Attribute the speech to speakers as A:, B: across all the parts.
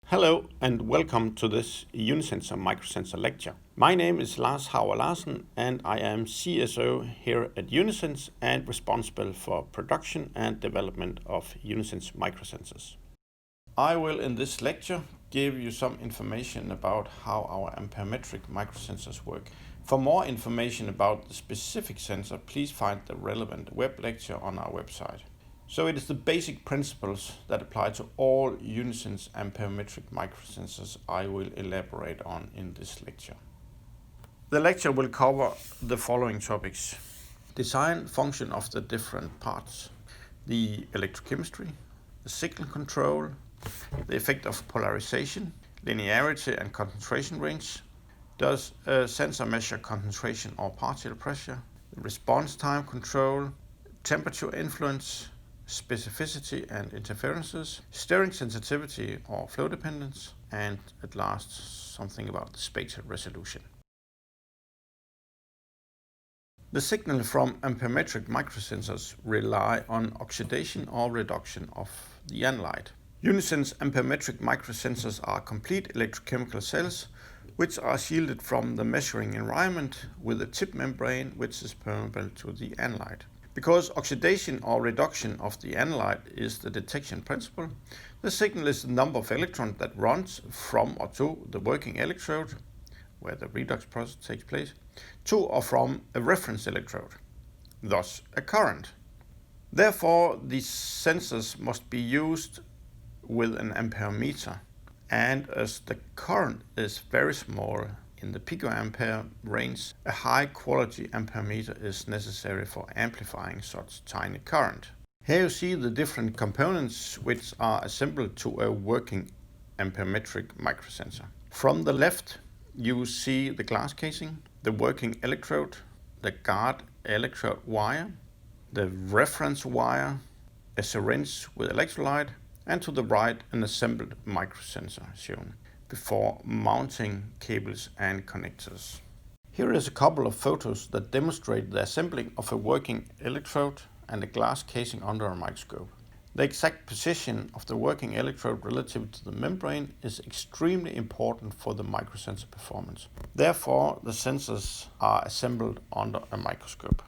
A: Hello and welcome to this Unisensor Microsensor lecture. My name is Lars Hauer Larsen and I am CSO here at Unisens and responsible for production and development of Unisens microsensors. I will in this lecture give you some information about how our Amperometric microsensors work. For more information about the specific sensor, please find the relevant web lecture on our website. So it is the basic principles that apply to all Unisens Amperometric microsensors I will elaborate on in this lecture. The lecture will cover the following topics: design, function of the different parts, the electrochemistry, the signal control, the effect of polarization, linearity and concentration range. Does a sensor measure concentration or partial pressure? The response time control, temperature influence, specificity and interferences, stirring sensitivity or flow dependence, and at last something about the spatial resolution. The signal from amperometric microsensors rely on oxidation or reduction of the analyte. Unisens amperometric microsensors are complete electrochemical cells which are shielded from the measuring environment with a tip membrane which is permeable to the analyte. Because oxidation or reduction of the analyte is the detection principle, the signal is the number of electrons that runs from or to the working electrode, where the redox process takes place, to or from a reference electrode, thus a current. Therefore, these sensors must be used with an amperometer, and as the current is very small, in the picoampere range, a high quality amperometer is necessary for amplifying such tiny current. Here you see the different components which are assembled to a working amperometric microsensor. From the left you see the glass casing, the working electrode, the guard electrode wire, the reference wire, a syringe with electrolyte, and to the right an assembled microsensor shown before mounting cables and connectors. Here is a couple of photos that demonstrate the assembling of a working electrode and a glass casing under a microscope. The exact position of the working electrode relative to the membrane is extremely important for the microsensor performance. Therefore, the sensors are assembled under a microscope.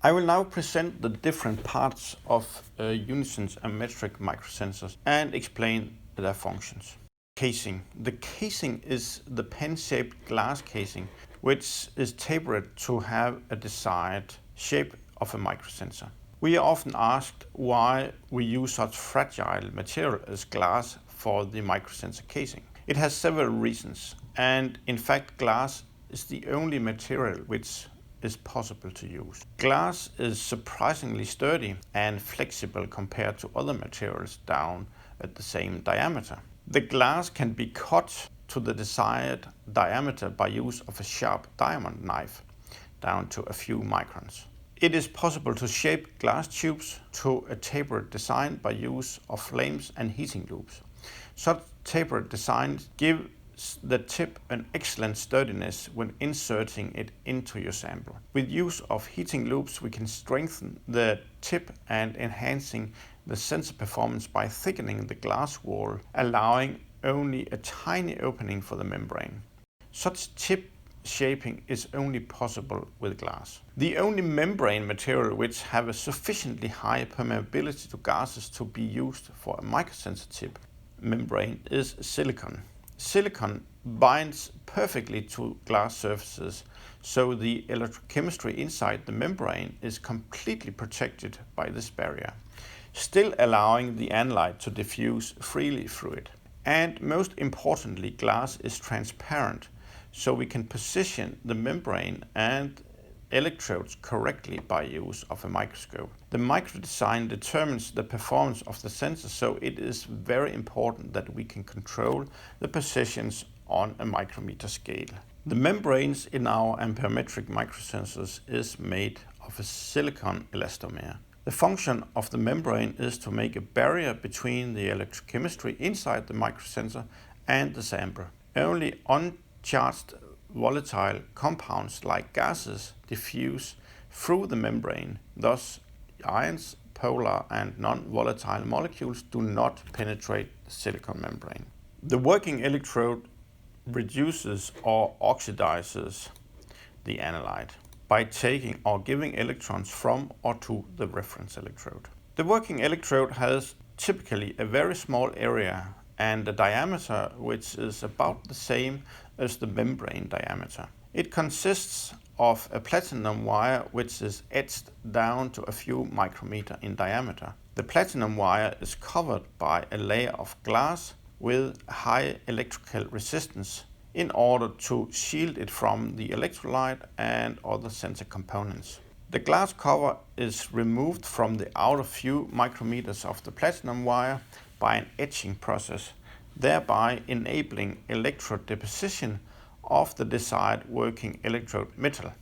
A: I will now present the different parts of Unisens amperometric microsensors and explain their functions. Casing. The casing is the pen-shaped glass casing which is tapered to have a desired shape of a microsensor. We are often asked why we use such fragile material as glass for the microsensor casing. It has several reasons, and in fact glass is the only material which is possible to use. Glass is surprisingly sturdy and flexible compared to other materials down at the same diameter. The glass can be cut to the desired diameter by use of a sharp diamond knife down to a few microns. It is possible to shape glass tubes to a tapered design by use of flames and heating loops. Such tapered designs give the tip an excellent sturdiness when inserting it into your sample. With use of heating loops, we can strengthen the tip and enhancing the sensor performance by thickening the glass wall, allowing only a tiny opening for the membrane. Such tip shaping is only possible with glass. The only membrane material which have a sufficiently high permeability to gases to be used for a microsensor tip membrane is silicon. Silicon binds perfectly to glass surfaces, so the electrochemistry inside the membrane is completely protected by this barrier, still allowing the analyte to diffuse freely through it. And most importantly, glass is transparent, so we can position the membrane and electrodes correctly by use of a microscope. The microdesign determines the performance of the sensor, so it is very important that we can control the positions on a micrometer scale. The membranes in our amperometric microsensors is made of a silicon elastomer. The function of the membrane is to make a barrier between the electrochemistry inside the microsensor and the sample. Only uncharged volatile compounds like gases diffuse through the membrane, thus ions, polar and non-volatile molecules do not penetrate the silicon membrane. The working electrode reduces or oxidizes the analyte by taking or giving electrons from or to the reference electrode. The working electrode has typically a very small area and a diameter which is about the same as the membrane diameter. It consists of a platinum wire which is etched down to a few micrometer in diameter. The platinum wire is covered by a layer of glass with high electrical resistance in order to shield it from the electrolyte and other sensor components. The glass cover is removed from the outer few micrometers of the platinum wire by an etching process, thereby enabling electrode deposition of the desired working electrode metal.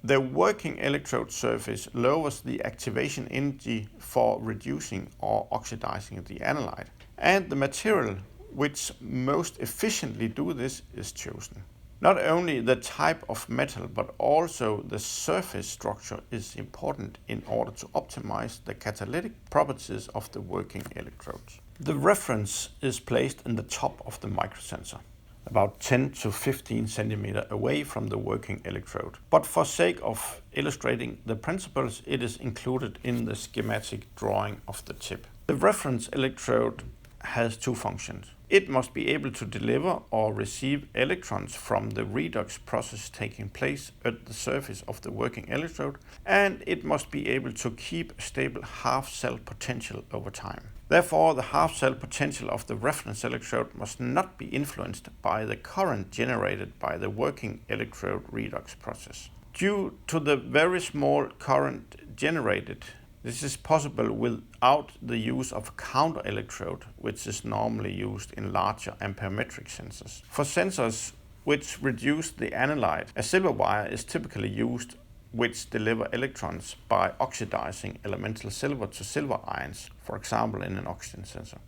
A: The working electrode surface lowers the activation energy for reducing or oxidizing the analyte, and the material which most efficiently do this is chosen. Not only the type of metal but also the surface structure is important in order to optimize the catalytic properties of the working electrodes. The reference is placed in the top of the microsensor, about 10 to 15 centimeters away from the working electrode. But for sake of illustrating the principles, it is included in the schematic drawing of the tip. The reference electrode has two functions. It must be able to deliver or receive electrons from the redox process taking place at the surface of the working electrode, and it must be able to keep a stable half-cell potential over time. Therefore, the half-cell potential of the reference electrode must not be influenced by the current generated by the working electrode redox process. Due to the very small current generated, this is possible without the use of a counter electrode, which is normally used in larger amperometric sensors. For sensors which reduce the analyte, a silver wire is typically used which deliver electrons by oxidizing elemental silver to silver ions, for example in an oxygen sensor.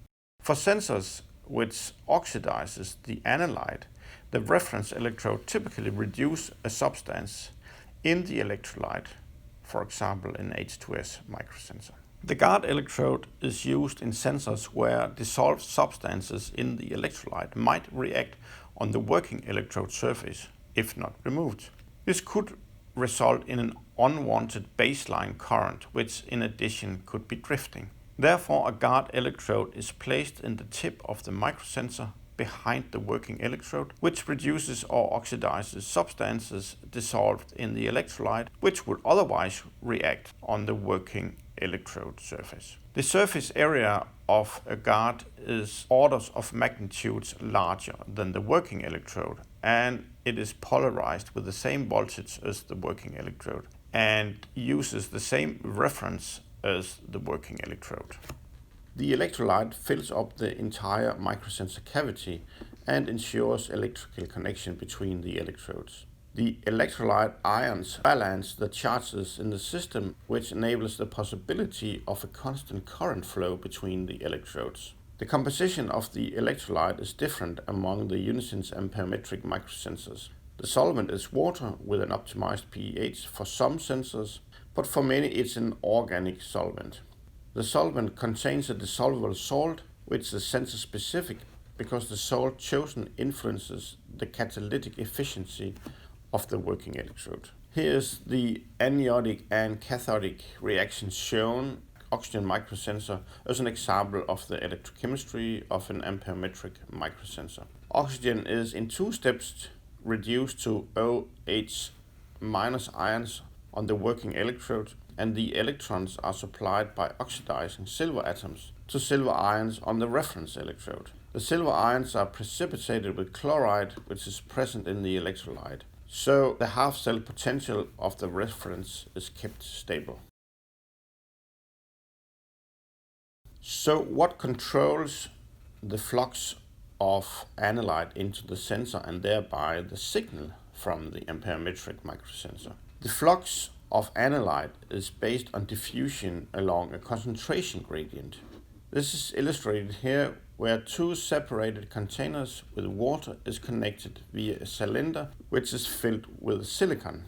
A: For sensors which oxidizes the analyte, the reference electrode typically reduces a substance in the electrolyte, for example in H2S microsensor. The guard electrode is used in sensors where dissolved substances in the electrolyte might react on the working electrode surface, if not removed. This could result in an unwanted baseline current, which in addition could be drifting. Therefore, a guard electrode is placed in the tip of the microsensor behind the working electrode, which reduces or oxidizes substances dissolved in the electrolyte, which would otherwise react on the working electrode surface. The surface area of a guard is orders of magnitudes larger than the working electrode, and it is polarized with the same voltage as the working electrode and uses the same reference as the working electrode. The electrolyte fills up the entire microsensor cavity and ensures electrical connection between the electrodes. The electrolyte ions balance the charges in the system, which enables the possibility of a constant current flow between the electrodes. The composition of the electrolyte is different among the Unisense Amperometric microsensors. The solvent is water with an optimized pH for some sensors, but for many it's an organic solvent. The solvent contains a dissolvable salt, which is sensor specific because the salt chosen influences the catalytic efficiency of the working electrode. Here is the anionic and cathodic reaction shown, oxygen microsensor, as an example of the electrochemistry of an amperometric microsensor. Oxygen is in two steps reduced to OH- ions on the working electrode, and the electrons are supplied by oxidizing silver atoms to silver ions on the reference electrode. The silver ions are precipitated with chloride, which is present in the electrolyte, so the half-cell potential of the reference is kept stable. So what controls the flux of analyte into the sensor and thereby the signal from the amperometric microsensor? The flux of analyte is based on diffusion along a concentration gradient. This is illustrated here where two separated containers with water is connected via a cylinder which is filled with silicon.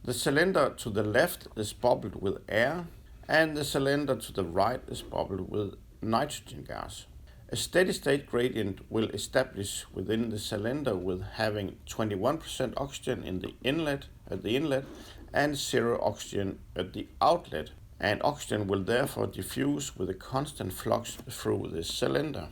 A: The cylinder to the left is bubbled with air and the cylinder to the right is bubbled with nitrogen gas. A steady state gradient will establish within the cylinder with having 21% oxygen in the inlet and 0 oxygen at the outlet, and oxygen will therefore diffuse with a constant flux through this cylinder.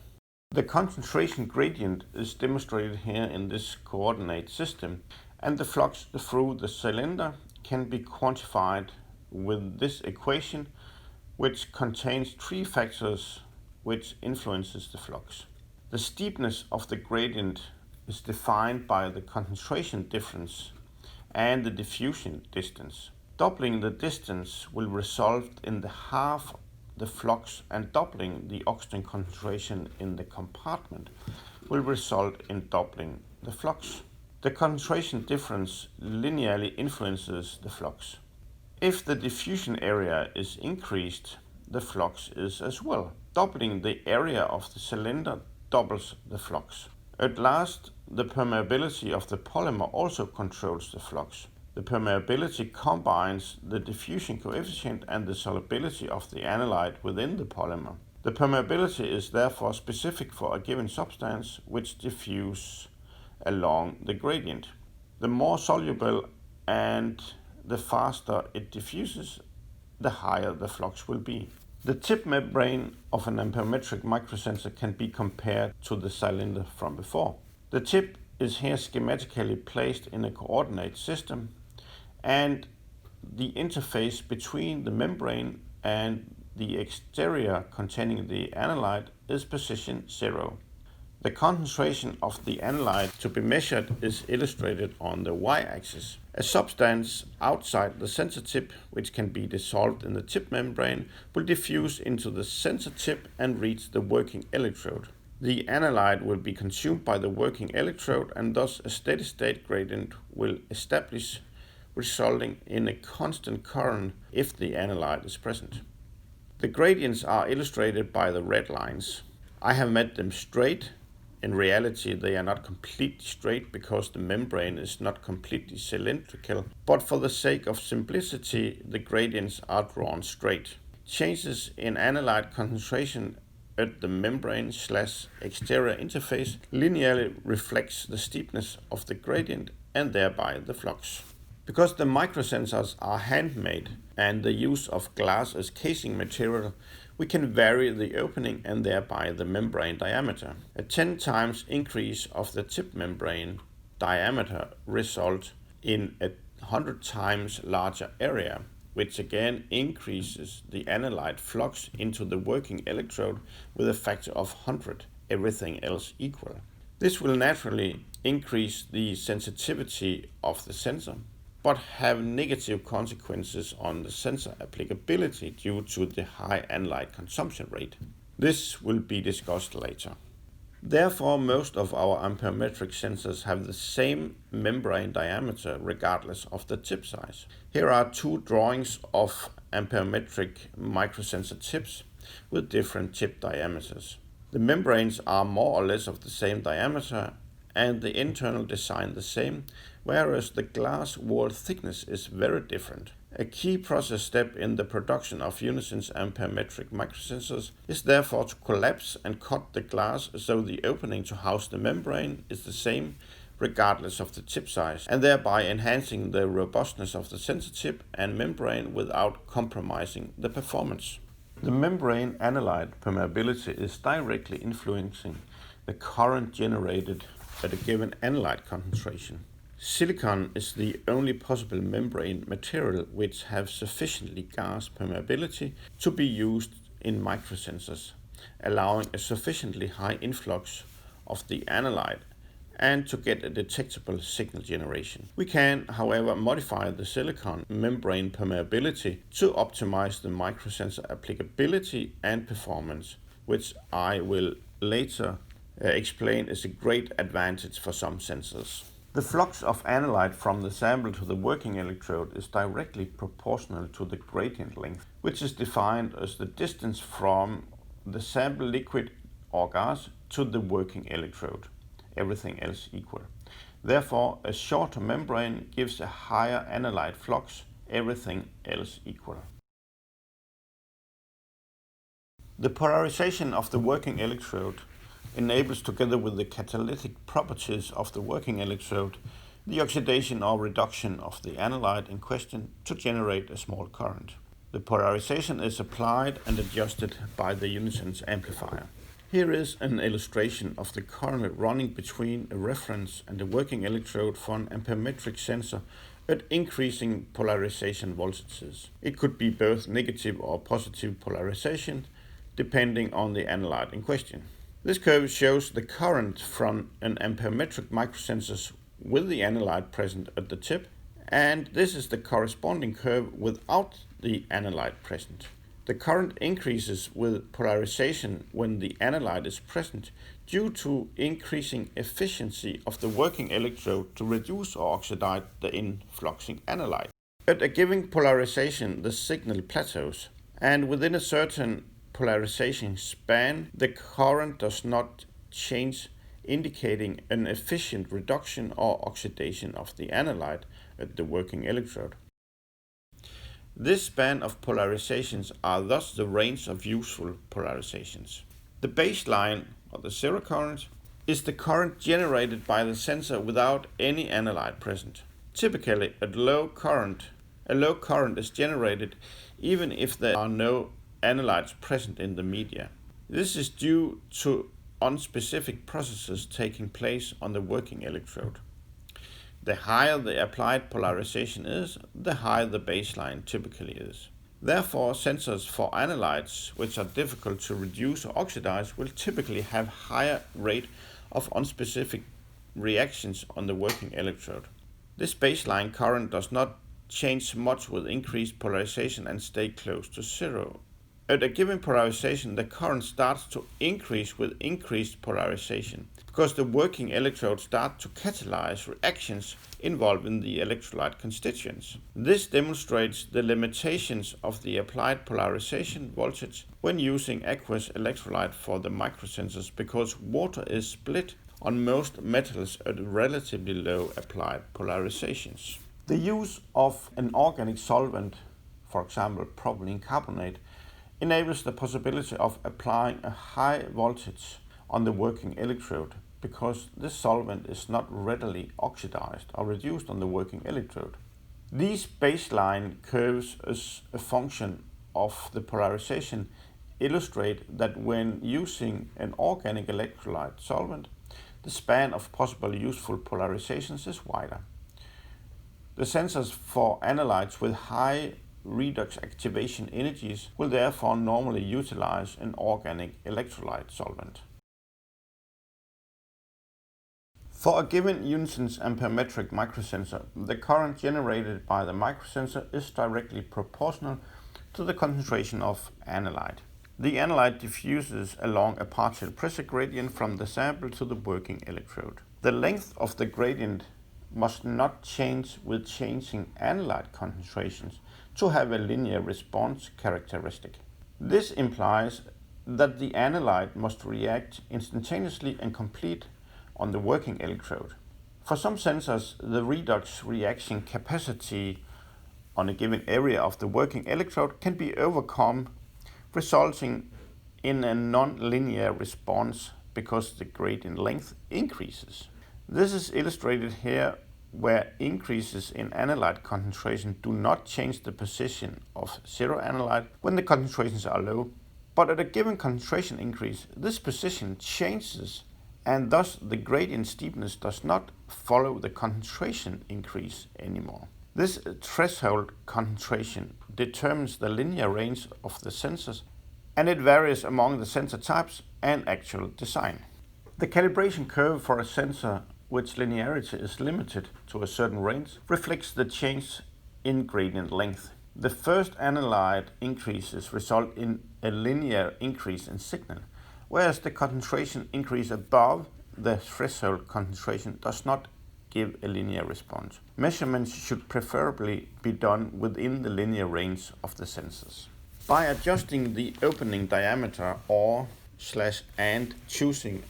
A: The concentration gradient is demonstrated here in this coordinate system, and the flux through the cylinder can be quantified with this equation, which contains 3 factors which influences the flux. The steepness of the gradient is defined by the concentration difference and the diffusion distance. Doubling the distance will result in the half the flux, and doubling the oxygen concentration in the compartment will result in doubling the flux. The concentration difference linearly influences the flux. If the diffusion area is increased, the flux is as well. Doubling the area of the cylinder doubles the flux. At last, the permeability of the polymer also controls the flux. The permeability combines the diffusion coefficient and the solubility of the analyte within the polymer. The permeability is therefore specific for a given substance which diffuses along the gradient. The more soluble and the faster it diffuses, the higher the flux will be. The tip membrane of an amperometric microsensor can be compared to the cylinder from before. The tip is here schematically placed in a coordinate system, and the interface between the membrane and the exterior containing the analyte is position 0. The concentration of the analyte to be measured is illustrated on the y-axis. A substance outside the sensor tip, which can be dissolved in the tip membrane, will diffuse into the sensor tip and reach the working electrode. The analyte will be consumed by the working electrode, and thus a steady state gradient will establish, resulting in a constant current if the analyte is present. The gradients are illustrated by the red lines. I have made them straight. In reality, they are not completely straight because the membrane is not completely cylindrical, but for the sake of simplicity, the gradients are drawn straight. Changes in analyte concentration at the membrane/exterior interface linearly reflects the steepness of the gradient and thereby the flux. Because the microsensors are handmade and the use of glass as casing material, we can vary the opening and thereby the membrane diameter. A 10 times increase of the tip membrane diameter results in a 100 times larger area, which again increases the analyte flux into the working electrode with a factor of 100, everything else equal. This will naturally increase the sensitivity of the sensor, but have negative consequences on the sensor applicability due to the high analyte consumption rate. This will be discussed later. Therefore, most of our amperometric sensors have the same membrane diameter regardless of the tip size. Here are 2 drawings of amperometric microsensor tips with different tip diameters. The membranes are more or less of the same diameter and the internal design the same, whereas the glass wall thickness is very different. A key process step in the production of Unisense amperometric microsensors is therefore to collapse and cut the glass so the opening to house the membrane is the same regardless of the tip size, and thereby enhancing the robustness of the sensor tip and membrane without compromising the performance. The membrane analyte permeability is directly influencing the current generated at a given analyte concentration. Silicon is the only possible membrane material which has sufficiently gas permeability to be used in microsensors, allowing a sufficiently high influx of the analyte and to get a detectable signal generation. We can, however, modify the silicon membrane permeability to optimize the microsensor applicability and performance, which I will later explain is a great advantage for some sensors. The flux of analyte from the sample to the working electrode is directly proportional to the gradient length, which is defined as the distance from the sample liquid or gas to the working electrode, everything else equal. Therefore, a shorter membrane gives a higher analyte flux, everything else equal. The polarization of the working electrode enables, together with the catalytic properties of the working electrode, the oxidation or reduction of the analyte in question to generate a small current. The polarization is applied and adjusted by the unison amplifier. Here is an illustration of the current running between a reference and a working electrode for an amperometric sensor at increasing polarization voltages. It could be both negative or positive polarization, depending on the analyte in question. This curve shows the current from an amperometric microsensor with the analyte present at the tip, and this is the corresponding curve without the analyte present. The current increases with polarization when the analyte is present due to increasing efficiency of the working electrode to reduce or oxidize the influxing analyte. At a given polarization, the signal plateaus, and within a certain polarization span, the current does not change, indicating an efficient reduction or oxidation of the analyte at the working electrode. This span of polarizations are thus the range of useful polarizations. The baseline, or the zero current, is the current generated by the sensor without any analyte present. Typically, a low current is generated even if there are no analytes present in the media. This is due to unspecific processes taking place on the working electrode. The higher the applied polarization is, the higher the baseline typically is. Therefore, sensors for analytes, which are difficult to reduce or oxidize, will typically have higher rate of unspecific reactions on the working electrode. This baseline current does not change much with increased polarization and stay close to zero. At a given polarization, the current starts to increase with increased polarization because the working electrode starts to catalyze reactions involving the electrolyte constituents. This demonstrates the limitations of the applied polarization voltage when using aqueous electrolyte for the microsensors because water is split on most metals at relatively low applied polarizations. The use of an organic solvent, for example propylene carbonate, enables the possibility of applying a high voltage on the working electrode because this solvent is not readily oxidized or reduced on the working electrode. These baseline curves as a function of the polarization illustrate that when using an organic electrolyte solvent, the span of possible useful polarizations is wider. The sensors for analytes with high redox activation energies will therefore normally utilize an organic electrolyte solvent. For a given unison amperometric microsensor, the current generated by the microsensor is directly proportional to the concentration of analyte. The analyte diffuses along a partial pressure gradient from the sample to the working electrode. The length of the gradient must not change with changing analyte concentrations to have a linear response characteristic. This implies that the analyte must react instantaneously and complete on the working electrode. For some sensors, the redox reaction capacity on a given area of the working electrode can be overcome, resulting in a non-linear response because the gradient length increases. This is illustrated here where increases in analyte concentration do not change the position of zero analyte when the concentrations are low, but at a given concentration increase, this position changes and thus the gradient steepness does not follow the concentration increase anymore. This threshold concentration determines the linear range of the sensors, and it varies among the sensor types and actual design. The calibration curve for a sensor which linearity is limited to a certain range reflects the change in gradient length. The first analyte increases result in a linear increase in signal, whereas the concentration increase above the threshold concentration does not give a linear response. Measurements should preferably be done within the linear range of the sensors. By adjusting the opening diameter and choosing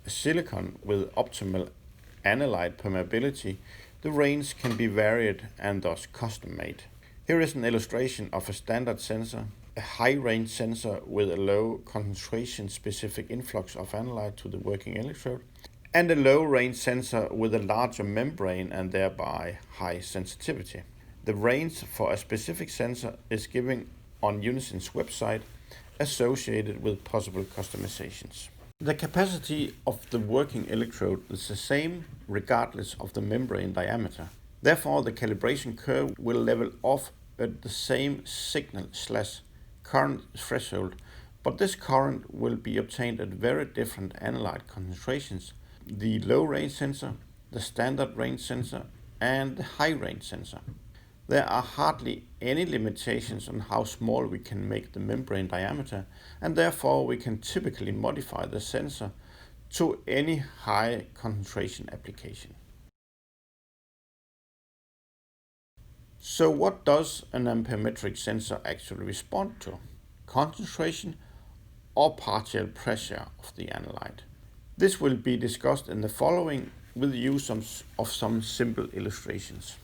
A: a silicon with optimal analyte permeability, the range can be varied and thus custom made. Here is an illustration of a standard sensor. a high range sensor with a low concentration specific influx of analyte to the working electrode, and a low range sensor with a larger membrane and thereby high sensitivity. The range for a specific sensor is given on Unisen's website, associated with possible customizations. The capacity of the working electrode is the same regardless of the membrane diameter. Therefore, the calibration curve will level off at the same signal/current threshold, but this current will be obtained at very different analyte concentrations: the low range sensor, the standard range sensor, and the high range sensor. There are hardly any limitations on how small we can make the membrane diameter, and therefore we can typically modify the sensor to any high concentration application. So what does an amperometric sensor actually respond to? Concentration or partial pressure of the analyte? This will be discussed in the following with the use of some simple illustrations.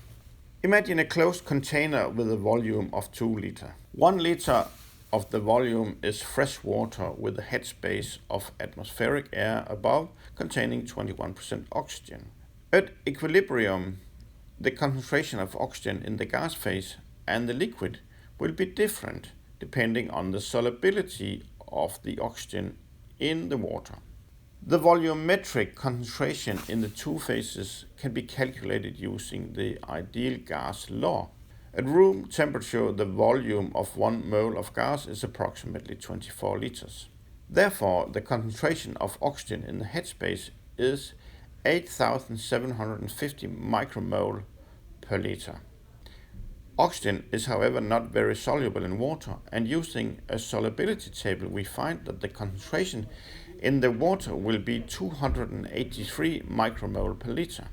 A: Imagine a closed container with a volume of 2 liters. 1 liter of the volume is fresh water with a headspace of atmospheric air above containing 21% oxygen. At equilibrium, the concentration of oxygen in the gas phase and the liquid will be different depending on the solubility of the oxygen in the water. The volumetric concentration in the two phases can be calculated using the ideal gas law. At room temperature, the volume of 1 mole of gas is approximately 24 liters. Therefore, the concentration of oxygen in the headspace is 8,750 micromole per liter. Oxygen is, however, not very soluble in water, and using a solubility table we find that the concentration in the water will be 283 micromole per liter.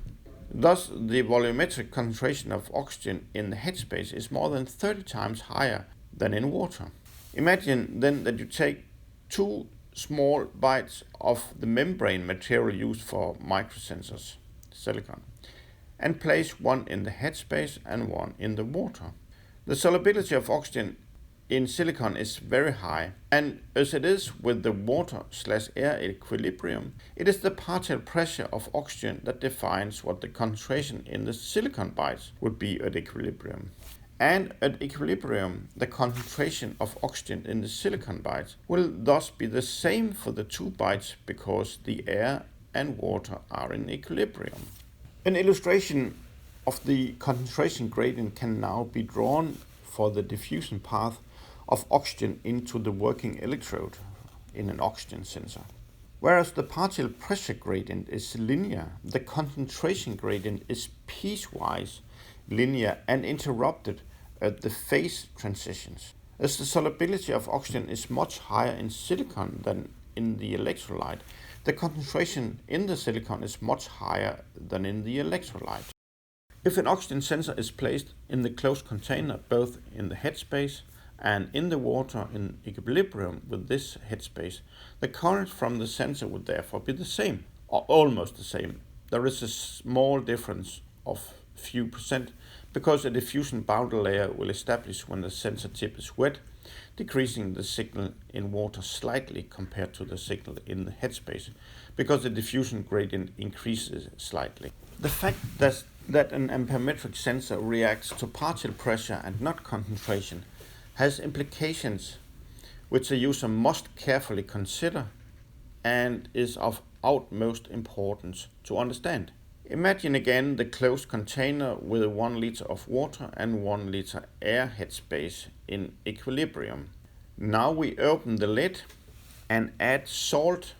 A: Thus, the volumetric concentration of oxygen in the headspace is more than 30 times higher than in water. Imagine then that you take 2 small bites of the membrane material used for microsensors, silicon, and place one in the headspace and one in the water. The solubility of oxygen in silicon is very high, and as it is with the water/air equilibrium, it is the partial pressure of oxygen that defines what the concentration in the silicon bites would be at equilibrium. And at equilibrium, the concentration of oxygen in the silicon bites will thus be the same for the 2 bites because the air and water are in equilibrium. An illustration of the concentration gradient can now be drawn for the diffusion path of oxygen into the working electrode in an oxygen sensor. Whereas the partial pressure gradient is linear, the concentration gradient is piecewise linear and interrupted at the phase transitions. As the solubility of oxygen is much higher in silicon than in the electrolyte, the concentration in the silicon is much higher than in the electrolyte. If an oxygen sensor is placed in the closed container, both in the headspace and in the water in equilibrium with this headspace, the current from the sensor would therefore be the same, or almost the same. There is a small difference of few percent because a diffusion boundary layer will establish when the sensor tip is wet, decreasing the signal in water slightly compared to the signal in the headspace, because the diffusion gradient increases slightly. The fact that an amperometric sensor reacts to partial pressure and not concentration has implications which the user must carefully consider and is of utmost importance to understand. Imagine again the closed container with 1 liter of water and 1 liter air headspace in equilibrium. Now we open the lid and add salt,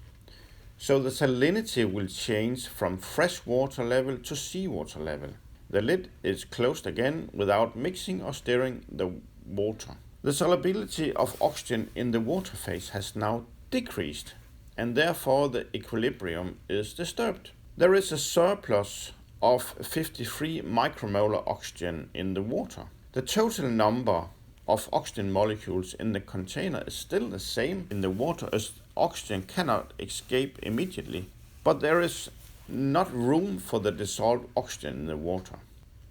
A: so the salinity will change from fresh water level to seawater level. The lid is closed again without mixing or stirring the water. The solubility of oxygen in the water phase has now decreased, and therefore the equilibrium is disturbed. There is a surplus of 53 micromolar oxygen in the water. The total number of oxygen molecules in the container is still the same in the water, as oxygen cannot escape immediately, but there is not room for the dissolved oxygen in the water.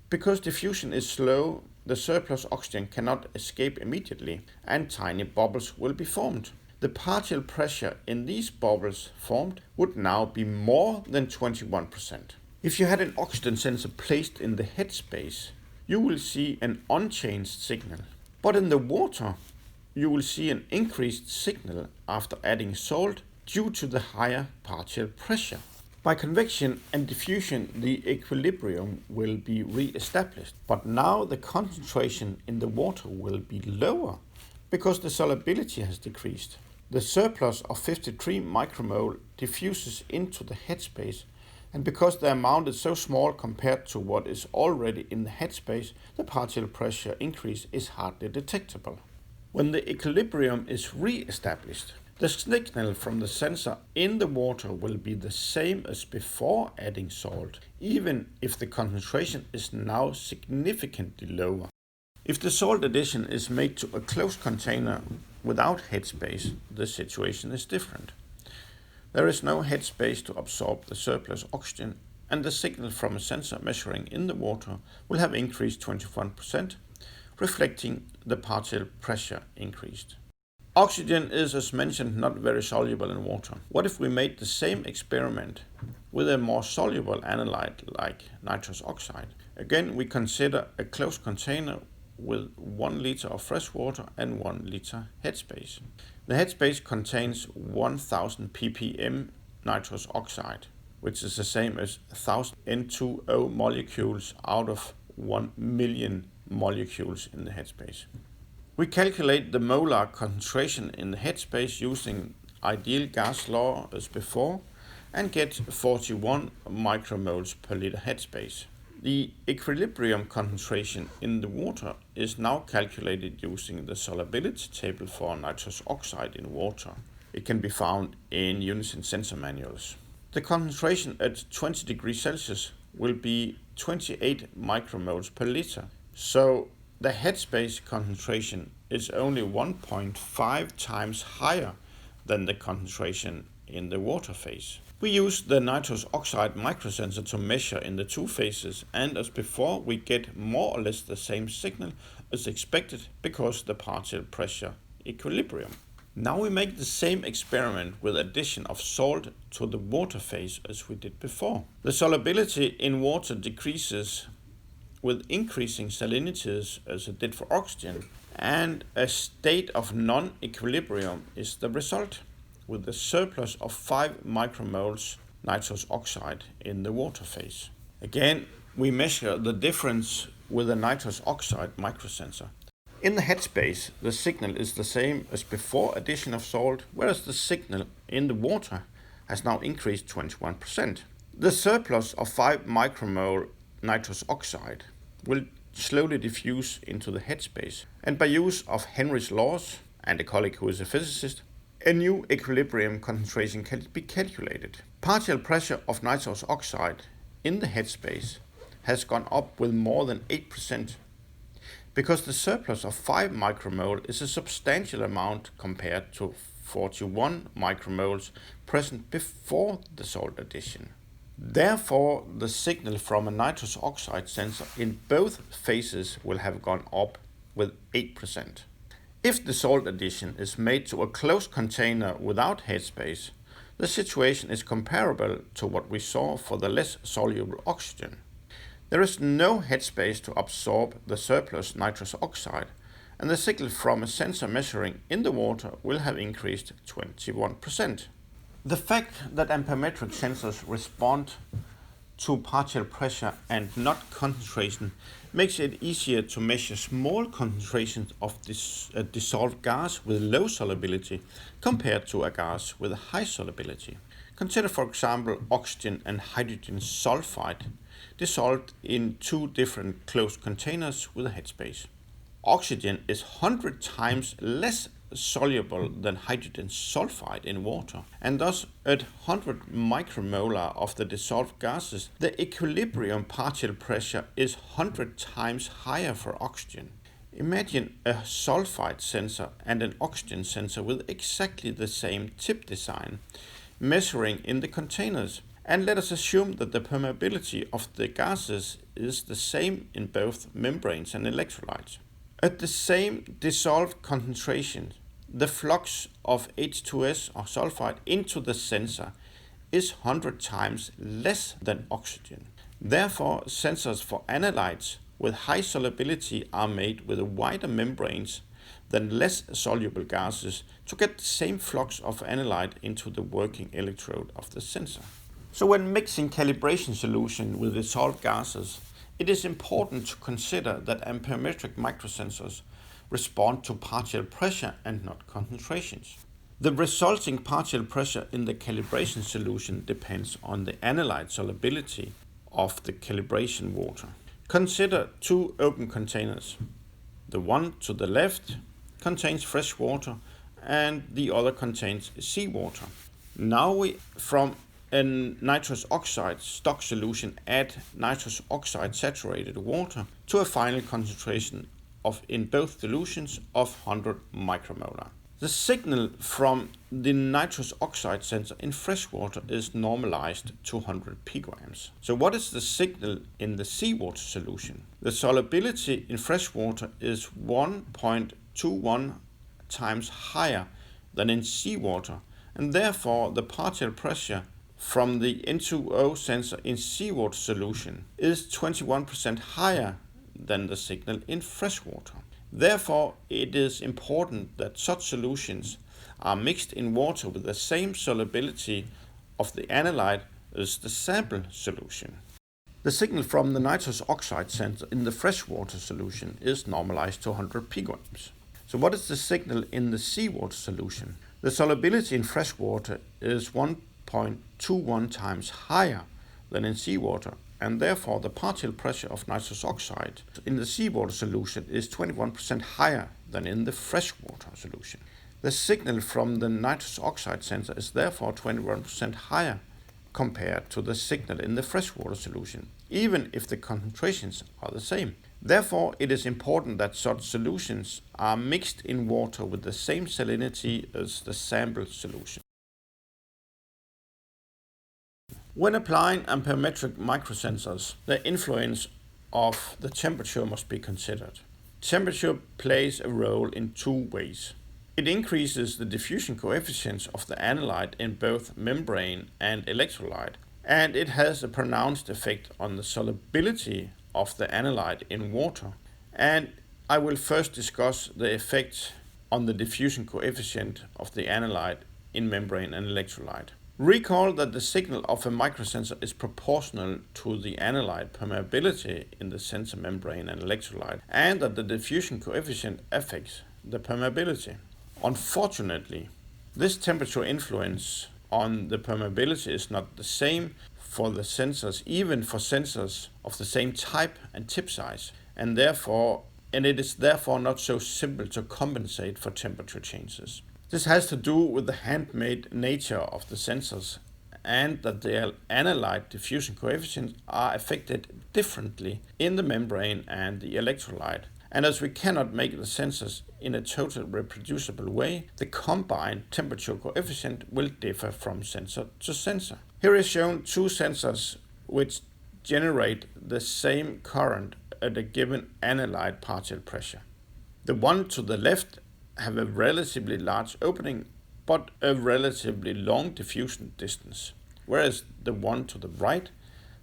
A: Because diffusion is slow, the surplus oxygen cannot escape immediately and tiny bubbles will be formed. The partial pressure in these bubbles formed would now be more than 21%. If you had an oxygen sensor placed in the headspace, you will see an unchanged signal. But in the water, you will see an increased signal after adding salt due to the higher partial pressure. By convection and diffusion, the equilibrium will be re-established, but now the concentration in the water will be lower because the solubility has decreased. The surplus of 53 micromole diffuses into the headspace, and because the amount is so small compared to what is already in the headspace, the partial pressure increase is hardly detectable. When the equilibrium is re-established, the signal from the sensor in the water will be the same as before adding salt, even if the concentration is now significantly lower. If the salt addition is made to a closed container without headspace, the situation is different. There is no headspace to absorb the surplus oxygen, and the signal from a sensor measuring in the water will have increased 21%, reflecting the partial pressure increased. Oxygen is, as mentioned, not very soluble in water. What if we made the same experiment with a more soluble analyte like nitrous oxide? Again, we consider a closed container with 1 liter of fresh water and 1 liter headspace. The headspace contains 1000 ppm nitrous oxide, which is the same as 1000 N2O molecules out of 1 million molecules in the headspace. We calculate the molar concentration in the headspace using ideal gas law as before and get 41 micromoles per liter headspace. The equilibrium concentration in the water is now calculated using the solubility table for nitrous oxide in water. It can be found in Unison sensor manuals. The concentration at 20 degrees Celsius will be 28 micromoles per liter. So the headspace concentration is only 1.5 times higher than the concentration in the water phase. We use the nitrous oxide microsensor to measure in the two phases, and as before we get more or less the same signal as expected because the partial pressure equilibrium. Now we make the same experiment with addition of salt to the water phase as we did before. The solubility in water decreases with increasing salinities as it did for oxygen, and a state of non-equilibrium is the result, with a surplus of 5 micromoles nitrous oxide in the water phase. Again, we measure the difference with a nitrous oxide microsensor. In the headspace, the signal is the same as before addition of salt, whereas the signal in the water has now increased 21%. The surplus of 5 micromole nitrous oxide will slowly diffuse into the headspace, and by use of Henry's laws and a colleague who is a physicist, a new equilibrium concentration can be calculated. Partial pressure of nitrous oxide in the headspace has gone up with more than 8% because the surplus of 5 micromole is a substantial amount compared to 41 micromoles present before the salt addition. Therefore, the signal from a nitrous oxide sensor in both phases will have gone up with 8%. If the salt addition is made to a closed container without headspace, the situation is comparable to what we saw for the less soluble oxygen. There is no headspace to absorb the surplus nitrous oxide, and the signal from a sensor measuring in the water will have increased 21%. The fact that amperometric sensors respond to partial pressure and not concentration makes it easier to measure small concentrations of dissolved gas with low solubility compared to a gas with a high solubility. Consider, for example, oxygen and hydrogen sulfide dissolved in 2 different closed containers with a headspace. Oxygen is 100 times less soluble than hydrogen sulfide in water, and thus at 100 micromolar of the dissolved gases, the equilibrium partial pressure is 100 times higher for oxygen. Imagine a sulfide sensor and an oxygen sensor with exactly the same tip design, measuring in the containers, And let us assume that the permeability of the gases is the same in both membranes and electrolytes. At the same dissolved concentration, the flux of H2S or sulfide into the sensor is 100 times less than oxygen. Therefore, sensors for analytes with high solubility are made with wider membranes than less soluble gases to get the same flux of analyte into the working electrode of the sensor. So when mixing calibration solution with dissolved gases, it is important to consider that amperometric microsensors respond to partial pressure and not concentrations. The resulting partial pressure in the calibration solution depends on the analyte solubility of the calibration water. Consider two open containers. The one to the left contains fresh water and the other contains seawater. Now we, from a nitrous oxide stock solution, add nitrous oxide saturated water to a final concentration of, in both solutions, of 100 micromolar. The signal from the nitrous oxide sensor in fresh water is normalized to 100 picograms. So what is the signal in the seawater solution? The solubility in fresh water is 1.21 times higher than in seawater, and therefore the partial pressure from the N2O sensor in seawater solution is 21% higher than the signal in fresh water. Therefore, it is important that such solutions are mixed in water with the same solubility of the analyte as the sample solution. The signal from the nitrous oxide sensor in the freshwater solution is normalized to 100 picograms. So what is the signal in the seawater solution? The solubility in freshwater is 1.21 times higher than in seawater, and therefore the partial pressure of nitrous oxide in the seawater solution is 21% higher than in the freshwater solution. The signal from the nitrous oxide sensor is therefore 21% higher compared to the signal in the freshwater solution, even if the concentrations are the same. Therefore, it is important that such solutions are mixed in water with the same salinity as the sample solution. When applying amperometric microsensors, the influence of the temperature must be considered. Temperature plays a role in two ways. It increases the diffusion coefficients of the analyte in both membrane and electrolyte, and it has a pronounced effect on the solubility of the analyte in water. And I will first discuss the effect on the diffusion coefficient of the analyte in membrane and electrolyte. Recall that the signal of a microsensor is proportional to the analyte permeability in the sensor membrane and electrolyte, and that the diffusion coefficient affects the permeability. Unfortunately, this temperature influence on the permeability is not the same for the sensors, even for sensors of the same type and tip size, and it is therefore not so simple to compensate for temperature changes. This has to do with the handmade nature of the sensors and that their analyte diffusion coefficients are affected differently in the membrane and the electrolyte. And as we cannot make the sensors in a total reproducible way, the combined temperature coefficient will differ from sensor to sensor. Here is shown two sensors which generate the same current at a given analyte partial pressure. The one to the left have a relatively large opening but a relatively long diffusion distance, whereas the one to the right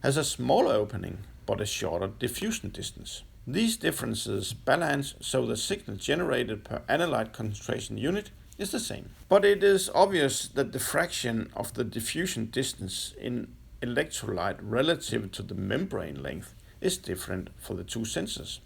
A: has a smaller opening but a shorter diffusion distance. These differences balance so the signal generated per analyte concentration unit is the same. But it is obvious that the fraction of the diffusion distance in electrolyte relative to the membrane length is different for the two sensors.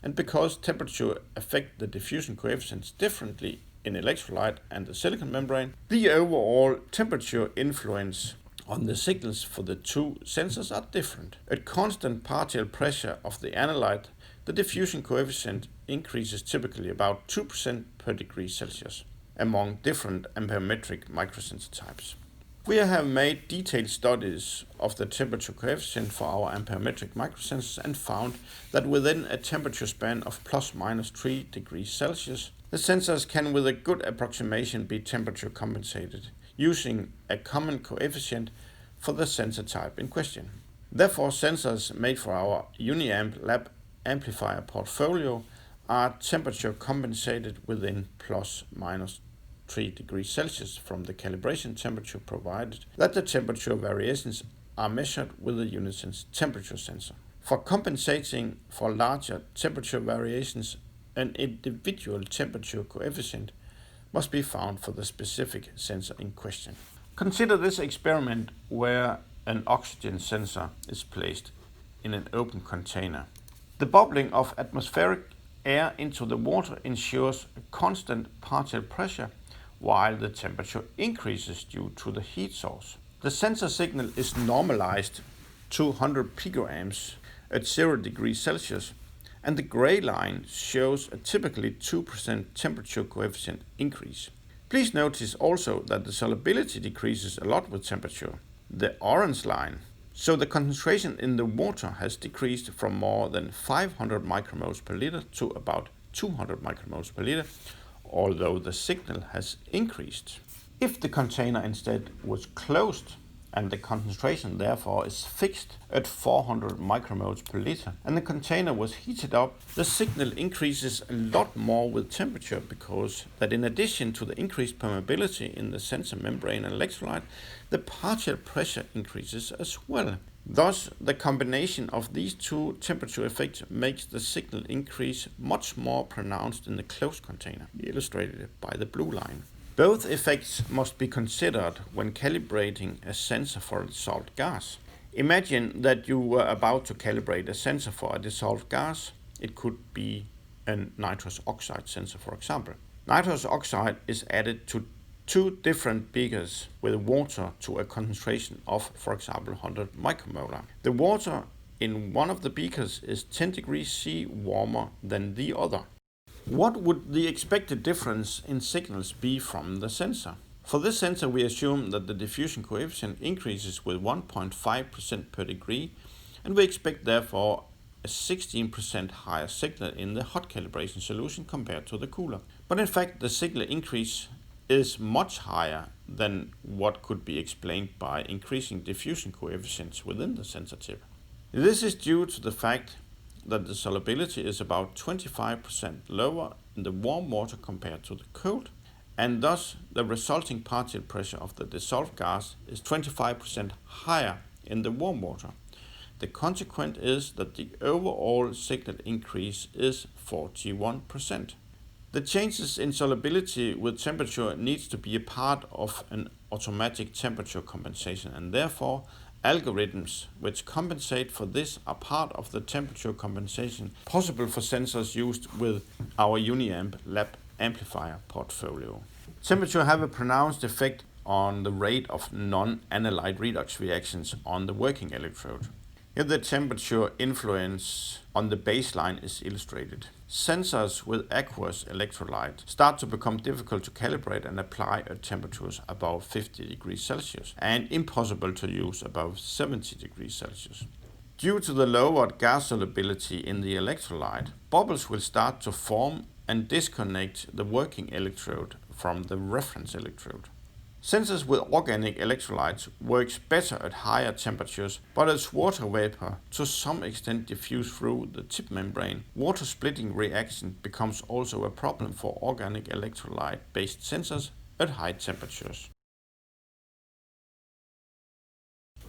A: And because temperature affects the diffusion coefficients differently in electrolyte and the silicon membrane, the overall temperature influence on the signals for the two sensors are different. At constant partial pressure of the analyte, the diffusion coefficient increases typically about 2% per degree Celsius among different amperometric microsensor types. We have made detailed studies of the temperature coefficient for our amperometric microsensors and found that within a temperature span of plus minus 3 degrees Celsius, the sensors can with a good approximation be temperature compensated using a common coefficient for the sensor type in question. Therefore, sensors made for our UniAmp lab amplifier portfolio are temperature compensated within plus minus 3 degrees Celsius from the calibration temperature, provided that the temperature variations are measured with a Unisense temperature sensor. For compensating for larger temperature variations, an individual temperature coefficient must be found for the specific sensor in question. Consider this experiment where an oxygen sensor is placed in an open container. The bubbling of atmospheric air into the water ensures a constant partial pressure while the temperature increases due to the heat source. The sensor signal is normalized to 100 picoamps at 0 degrees Celsius, and the gray line shows a typically 2% temperature coefficient increase. Please notice also that the solubility decreases a lot with temperature. The orange line, so the concentration in the water has decreased from more than 500 micromoles per liter to about 200 micromoles per liter, although the signal has increased. If the container instead was closed and the concentration therefore is fixed at 400 micromoles per liter and the container was heated up, the signal increases a lot more with temperature, because that in addition to the increased permeability in the sensor membrane and electrolyte, the partial pressure increases as well. Thus, the combination of these two temperature effects makes the signal increase much more pronounced in the closed container, illustrated by the blue line. Both effects must be considered when calibrating a sensor for a dissolved gas. Imagine that you were about to calibrate a sensor for a dissolved gas. It could be a nitrous oxide sensor, for example. Nitrous oxide is added to 2 different beakers with water to a concentration of, for example, 100 micromolar. The water in one of the beakers is 10 degrees C warmer than the other. What would the expected difference in signals be from the sensor? For this sensor, we assume that the diffusion coefficient increases with 1.5% per degree, and we expect therefore a 16% higher signal in the hot calibration solution compared to the cooler. But in fact, the signal increase is much higher than what could be explained by increasing diffusion coefficients within the sensor tip. This is due to the fact that the solubility is about 25% lower in the warm water compared to the cold, and thus the resulting partial pressure of the dissolved gas is 25% higher in the warm water. The consequence is that the overall signal increase is 41%. The changes in solubility with temperature needs to be a part of an automatic temperature compensation, and therefore algorithms which compensate for this are part of the temperature compensation possible for sensors used with our UniAmp lab amplifier portfolio. Temperature have a pronounced effect on the rate of non-analyte redox reactions on the working electrode. Here the temperature influence on the baseline is illustrated. Sensors with aqueous electrolyte start to become difficult to calibrate and apply at temperatures above 50 degrees Celsius and impossible to use above 70 degrees Celsius. Due to the lowered gas solubility in the electrolyte, bubbles will start to form and disconnect the working electrode from the reference electrode. Sensors with organic electrolytes works better at higher temperatures, but as water vapor to some extent diffuse through the tip membrane, water splitting reaction becomes also a problem for organic electrolyte-based sensors at high temperatures.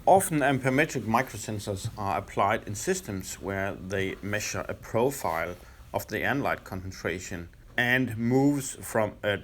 A: Often amperometric microsensors are applied in systems where they measure a profile of the analyte concentration and moves from a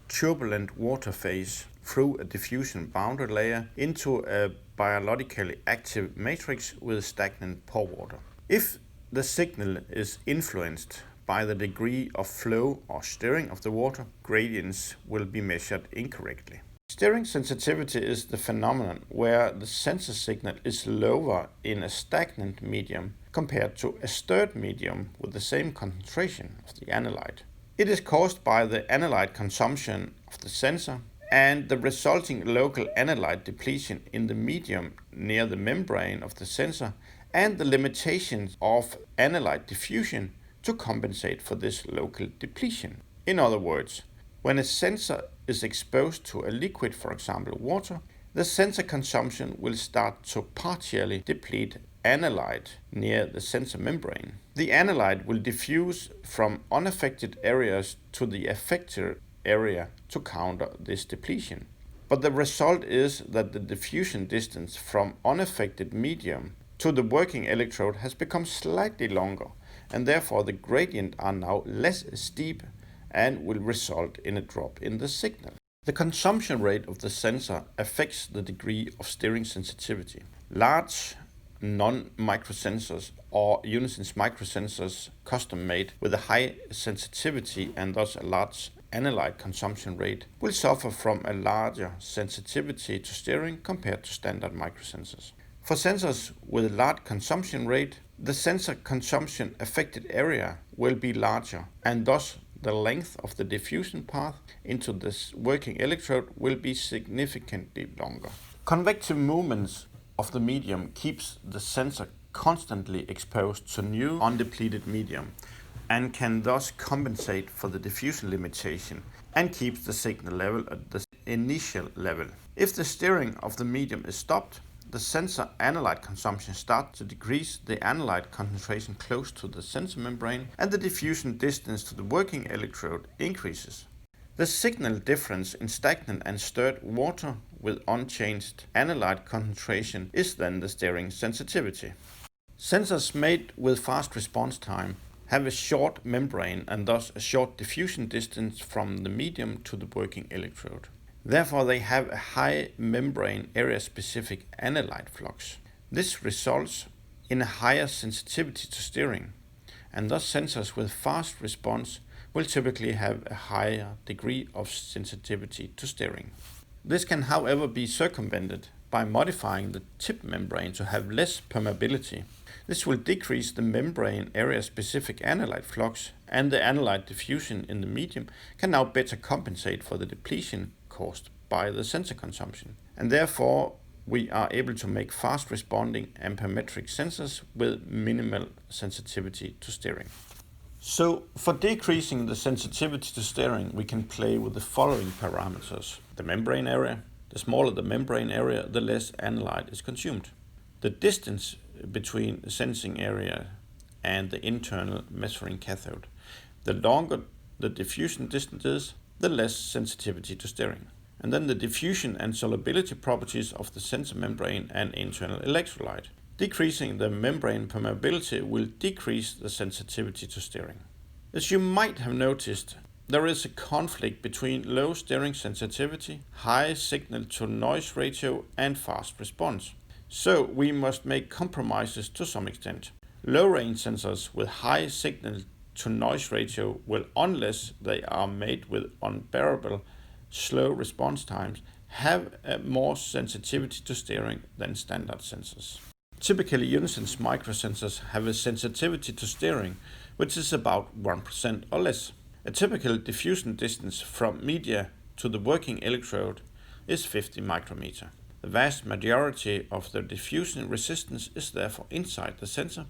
A: turbulent water phase through a diffusion boundary layer into a biologically active matrix with stagnant pore water. If the signal is influenced by the degree of flow or stirring of the water, gradients will be measured incorrectly. Stirring sensitivity is the phenomenon where the sensor signal is lower in a stagnant medium compared to a stirred medium with the same concentration of the analyte. It is caused by the analyte consumption of the sensor and the resulting local analyte depletion in the medium near the membrane of the sensor, and the limitations of analyte diffusion to compensate for this local depletion. In other words, when a sensor is exposed to a liquid, for example water, the sensor consumption will start to partially deplete analyte near the sensor membrane. The analyte will diffuse from unaffected areas to the affected area to counter this depletion. But the result is that the diffusion distance from unaffected medium to the working electrode has become slightly longer, and therefore the gradient are now less steep and will result in a drop in the signal. The consumption rate of the sensor affects the degree of steering sensitivity. Large non-microsensors or Unisyn's microsensors custom made with a high sensitivity and thus a large analyte consumption rate will suffer from a larger sensitivity to steering compared to standard microsensors. For sensors with a large consumption rate, the sensor consumption affected area will be larger, and thus the length of the diffusion path into this working electrode will be significantly longer. Convective movements of the medium keeps the sensor constantly exposed to new undepleted medium and can thus compensate for the diffusion limitation and keeps the signal level at the initial level. If the steering of the medium is stopped, the sensor analyte consumption starts to decrease, the analyte concentration close to the sensor membrane, and the diffusion distance to the working electrode increases. The signal difference in stagnant and stirred water with unchanged analyte concentration is then the steering sensitivity. Sensors made with fast response time have a short membrane and thus a short diffusion distance from the medium to the working electrode. Therefore, they have a high membrane area-specific analyte flux. This results in a higher sensitivity to steering, and thus sensors with fast response will typically have a higher degree of sensitivity to steering. This can, however, be circumvented by modifying the tip membrane to have less permeability. This will decrease the membrane area-specific analyte flux, and the analyte diffusion in the medium can now better compensate for the depletion caused by the sensor consumption. And therefore, we are able to make fast responding amperometric sensors with minimal sensitivity to steering. So, for decreasing the sensitivity to steering, we can play with the following parameters. The membrane area. The smaller the membrane area, the less analyte is consumed. The distance between the sensing area and the internal measuring cathode. The longer the diffusion distance is, the less sensitivity to steering. And then the diffusion and solubility properties of the sensor membrane and internal electrolyte. Decreasing the membrane permeability will decrease the sensitivity to steering. As you might have noticed, there is a conflict between low steering sensitivity, high signal to noise ratio, and fast response. So we must make compromises to some extent. Low range sensors with high signal to noise ratio will, unless they are made with unbearable slow response times, have a more sensitivity to steering than standard sensors. Typically, Unisyn's microsensors have a sensitivity to steering which is about 1% or less. A typical diffusion distance from media to the working electrode is 50 micrometer. The vast majority of the diffusion resistance is therefore inside the sensor,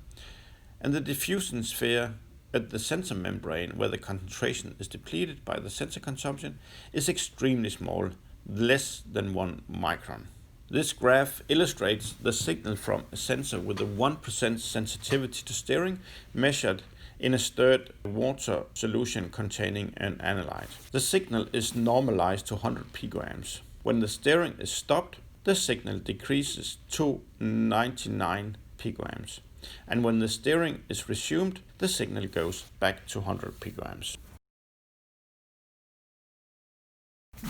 A: and the diffusion sphere at the sensor membrane, where the concentration is depleted by the sensor consumption, is extremely small, less than 1 micron. This graph illustrates the signal from a sensor with a 1% sensitivity to steering measured in a stirred water solution containing an analyte. The signal is normalized to 100 picograms. When the steering is stopped, the signal decreases to 99 picograms. And when the steering is resumed, the signal goes back to 100 picograms.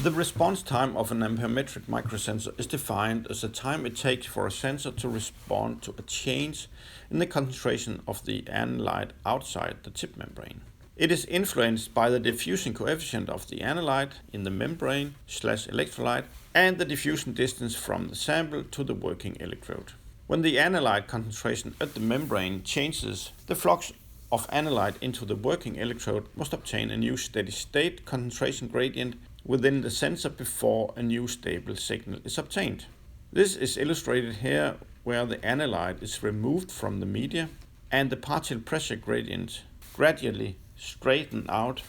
A: The response time of an amperometric microsensor is defined as the time it takes for a sensor to respond to a change in the concentration of the analyte outside the tip membrane. It is influenced by the diffusion coefficient of the analyte in the membrane/electrolyte and the diffusion distance from the sample to the working electrode. When the analyte concentration at the membrane changes, the flux of analyte into the working electrode must obtain a new steady state concentration gradient within the sensor before a new stable signal is obtained. This is illustrated here, where the analyte is removed from the media and the partial pressure gradient gradually straightened out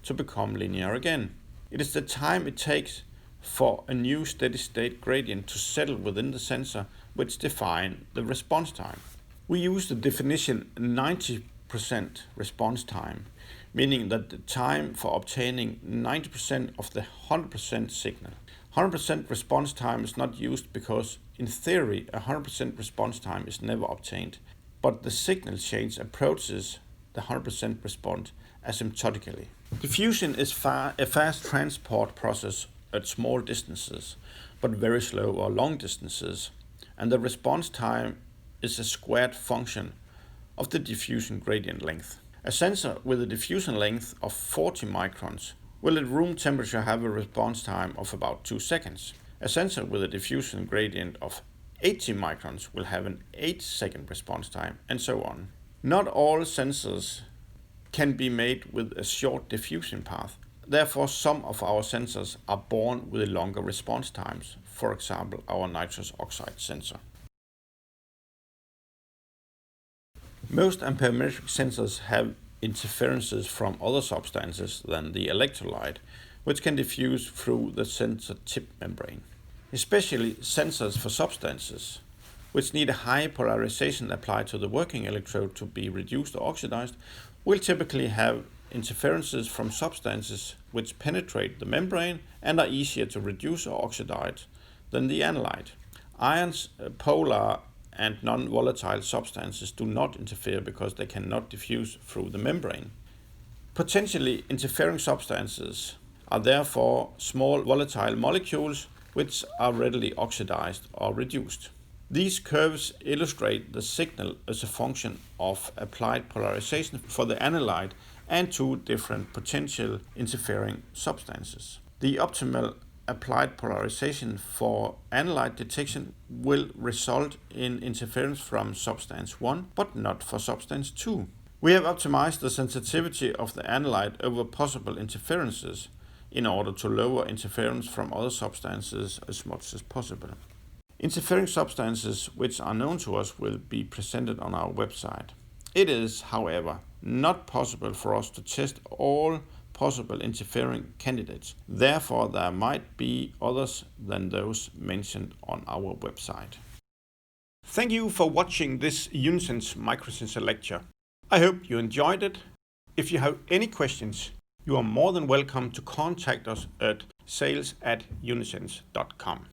A: to become linear again. It is the time it takes for a new steady state gradient to settle within the sensor, which define the response time. We use the definition 90% response time, meaning that the time for obtaining 90% of the 100% signal. 100% response time is not used because, in theory, 100% response time is never obtained, but the signal change approaches the 100% response asymptotically. Diffusion is a fast transport process at small distances, but very slow or long distances, and the response time is a squared function of the diffusion gradient length. A sensor with a diffusion length of 40 microns will at room temperature have a response time of about 2 seconds. A sensor with a diffusion gradient of 80 microns will have an 8-second response time, and so on. Not all sensors can be made with a short diffusion path. Therefore, some of our sensors are born with longer response times, for example, our nitrous oxide sensor. Most amperometric sensors have interferences from other substances than the electrolyte, which can diffuse through the sensor tip membrane. Especially sensors for substances, which need a high polarization applied to the working electrode to be reduced or oxidized, will typically have interferences from substances which penetrate the membrane and are easier to reduce or oxidize than the analyte. Ions, polar and non-volatile substances do not interfere because they cannot diffuse through the membrane. Potentially interfering substances are therefore small volatile molecules which are readily oxidized or reduced. These curves illustrate the signal as a function of applied polarization for the analyte and two different potential interfering substances. The optimal applied polarization for analyte detection will result in interference from substance 1, but not for substance 2. We have optimized the sensitivity of the analyte over possible interferences in order to lower interference from other substances as much as possible. Interfering substances which are known to us will be presented on our website. It is, however, not possible for us to test all possible interfering candidates. Therefore, there might be others than those mentioned on our website. Thank you for watching this Unisense microsensor lecture. I hope you enjoyed it. If you have any questions, you are more than welcome to contact us at sales@unisense.com.